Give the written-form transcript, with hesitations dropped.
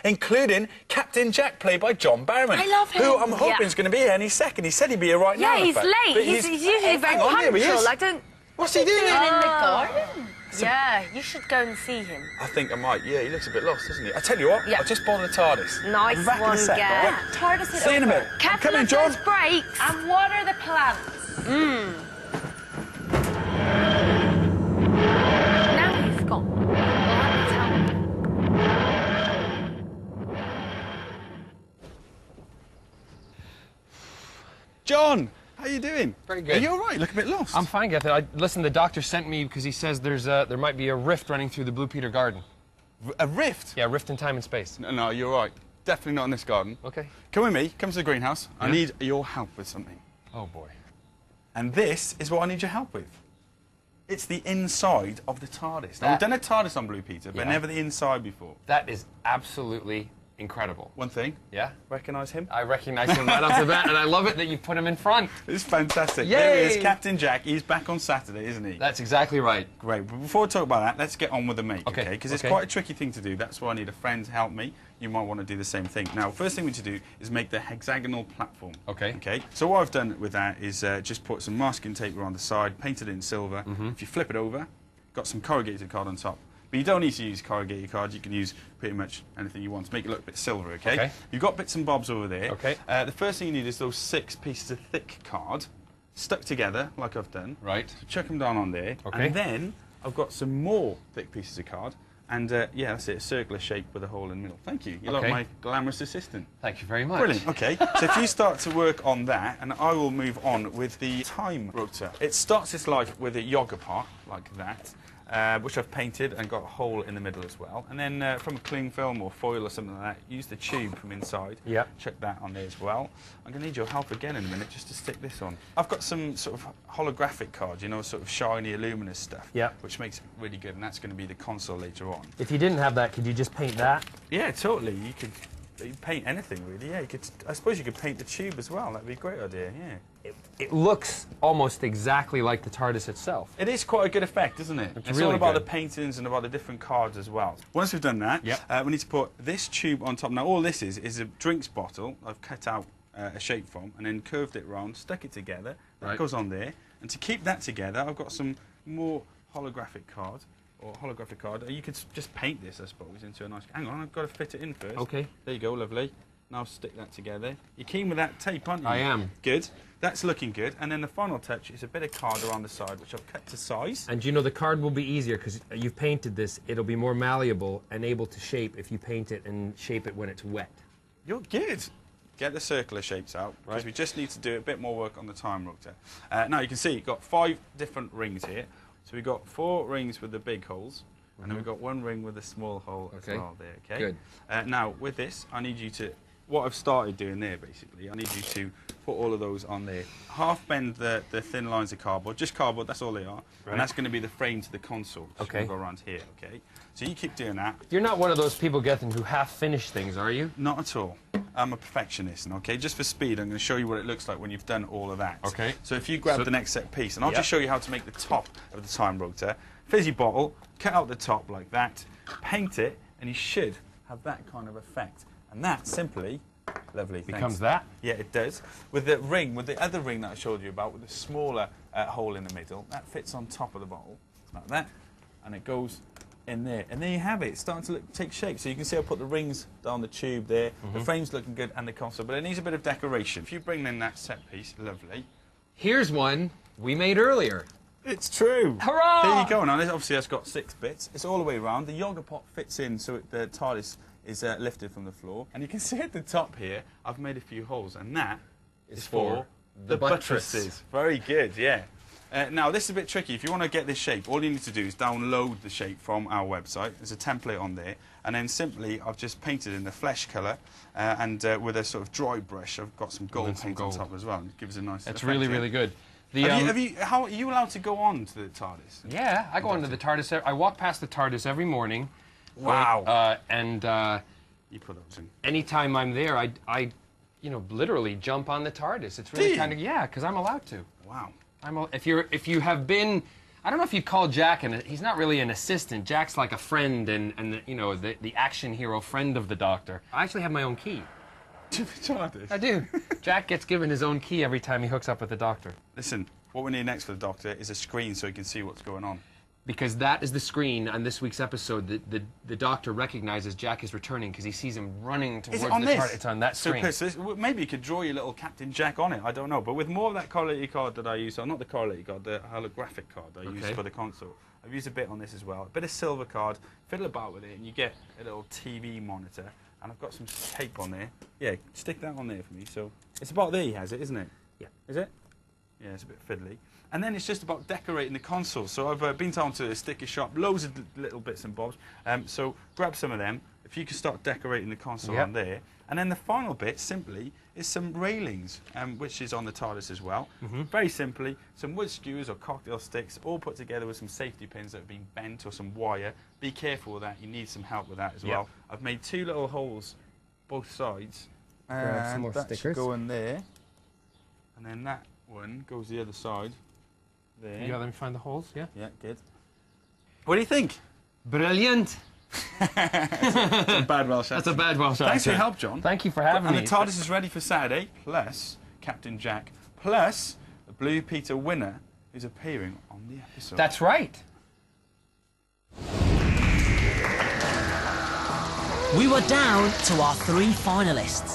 including Captain Jack, played by John Barrowman. I love him. Who I'm hoping is going to be here any second. He said he'd be here right now. Yeah, he's late. He's usually very punctual. I don't... What's he doing? In the garden? Yeah, you should go and see him. I think I might. Yeah, he looks a bit lost, doesn't he? I tell you what, I just bought the TARDIS. Nice one, Gaz. TARDIS it See you in a minute. Careful Come in, of John. those brakes. And water the plants. Now he's gone. We'll have to tell him. John, how you doing? Very good. Are you all right? You look a bit lost. I'm fine, Gethin. Listen, the doctor sent me because he says there might be a rift running through the Blue Peter garden. A rift? Yeah, a rift in time and space. No, you're right. Definitely not in this garden. Okay. Come with me. Come to the greenhouse. I need your help with something. Oh, boy. And this is what I need your help with. It's the inside of the TARDIS. Now, we've done a TARDIS on Blue Peter, but never the inside before. That is absolutely incredible. One thing. Yeah? Recognise him? I recognise him right off the bat, and I love it that you put him in front. It's fantastic. Yay! There he is, Captain Jack. He's back on Saturday, isn't he? That's exactly right. Great. But before we talk about that, let's get on with the make, Okay? Because it's quite a tricky thing to do. That's why I need a friend to help me. You might want to do the same thing. Now, first thing we need to do is make the hexagonal platform. Okay. Okay. So what I've done with that is just put some masking tape around the side, painted it in silver. If you flip it over, got some corrugated card on top. But you don't need to use corrugated cards. You can use pretty much anything you want to make it look a bit silver, okay? You've got bits and bobs over there. Okay. The first thing you need is those 6 pieces of thick card stuck together, like I've done. Right. So chuck them down on there. Okay. And then I've got some more thick pieces of card. And, yeah, that's it, a circular shape with a hole in the middle. Thank you. You're like my glamorous assistant. Thank you very much. Brilliant, okay. So if you start to work on that, and I will move on with the time rotor. It starts its life with a yoga part, like that. Which I've painted and got a hole in the middle as well. And then from a cling film or foil or something like that, use the tube from inside. Yep. Chuck that on there as well. I'm going to need your help again in a minute just to stick this on. I've got some sort of holographic cards, you know, sort of shiny, luminous stuff. Yep. Which makes it really good, and that's going to be the console later on. If you didn't have that, could you just paint that? Yeah, totally. You could paint anything, really. Yeah, you could. I suppose you could paint the tube as well. That'd be a great idea, yeah. It looks almost exactly like the TARDIS itself. It is quite a good effect, isn't it? It's really really all about good. the paintings and about the different cards as well. Once we've done that, we need to put this tube on top. Now, all this is a drinks bottle I've cut out a shape from and then curved it round, stuck it together. That goes on there. And to keep that together, I've got some more holographic card. You could just paint this, I suppose, into a nice... Hang on, I've got to fit it in first. Okay. There you go, lovely. Now stick that together. You're keen with that tape, aren't you? I am. Good. That's looking good. And then the final touch is a bit of card around the side, which I've cut to size. And you know, the card will be easier because you've painted this. It'll be more malleable and able to shape if you paint it and shape it when it's wet. You're good. Get the circular shapes out, because we just need to do a bit more work on the time rotor. Now you can see you've got 5 different rings here. So we've got 4 rings with the big holes, and then we've got 1 ring with a small hole as well there, okay? Good. Now, with this, I need you to... What I've started doing there, basically, I need you to put all of those on there. Half bend the thin lines of cardboard, just cardboard, that's all they are. And that's going to be the frame to the console. Okay. Go around here, okay? So you keep doing that. You're not one of those people, Gethin, who half-finish things, are you? Not at all. I'm a perfectionist, okay? Just for speed, I'm going to show you what it looks like when you've done all of that. Okay. So if you grab the next set piece, and I'll just show you how to make the top of the time rotor. Fizzy bottle, cut out the top like that, paint it, and you should have that kind of effect. And that simply, lovely, becomes that? Yeah, it does. With the ring, with the other ring that I showed you about, with the smaller hole in the middle, that fits on top of the bottle, like that, and it goes in there. And there you have it. It's starting to take shape. So you can see I put the rings down the tube there. The frame's looking good and the console, but it needs a bit of decoration. If you bring in that set piece, lovely. Here's one we made earlier. It's true. Hurrah! There you go. Now, obviously, that's got 6 bits. It's all the way around. The yoga pot fits in so the TARDIS is lifted from the floor. And you can see at the top here, I've made a few holes, and that is for the buttresses. Very good, yeah. Now, this is a bit tricky. If you want to get this shape, all you need to do is download the shape from our website. There's a template on there. And then simply, I've just painted in the flesh colour. And with a sort of dry brush, I've got some gold paint on top as well. It gives a nice It's effect, really, really good. How are you allowed to go on to the TARDIS? Yeah, I go onto the TARDIS. I walk past the TARDIS every morning. Wow. You put those in. Anytime I'm there, I you know, literally jump on the TARDIS. It's really kind of, yeah, because I'm allowed to. Wow. If you have been, I don't know if you'd call Jack, he's not really an assistant. Jack's like a friend and you know, the action hero friend of the Doctor. I actually have my own key. To the TARDIS? I do. Jack gets given his own key every time he hooks up with the Doctor. Listen, what we need next for the Doctor is a screen so he can see what's going on. Because that is the screen on this week's episode that the Doctor recognizes Jack is returning because he sees him running towards the TARDIS. It's on that screen. So maybe you could draw your little Captain Jack on it, I don't know. But with more of that quality card that I use, so not the quality card, the holographic card I use for the console. I've used a bit on this as well. A bit of silver card, fiddle about with it, and you get a little TV monitor. And I've got some tape on there. Yeah, stick that on there for me. So it's about there he has it, isn't it? Yeah. Is it? Yeah, it's a bit fiddly. And then it's just about decorating the console. So I've been down to a sticker shop, loads of little bits and bobs. So grab some of them. If you could start decorating the console on there. And then the final bit, simply, is some railings, which is on the TARDIS as well. Very simply, some wood skewers or cocktail sticks, all put together with some safety pins that have been bent or some wire. Be careful with that. You need some help with that as well. I've made 2 little holes, both sides. Grab some more that stickers. should go in there. And then that one goes the other side. There. Yeah, let me find the holes, yeah? Yeah, good. What do you think? Brilliant! That's a bad Welsh accent. That's a bad Welsh accent. Thanks for your help, John. Thank you for having me. And the TARDIS is ready for Saturday, plus Captain Jack, plus the Blue Peter winner who's appearing on the episode. That's right. We were down to our 3 finalists.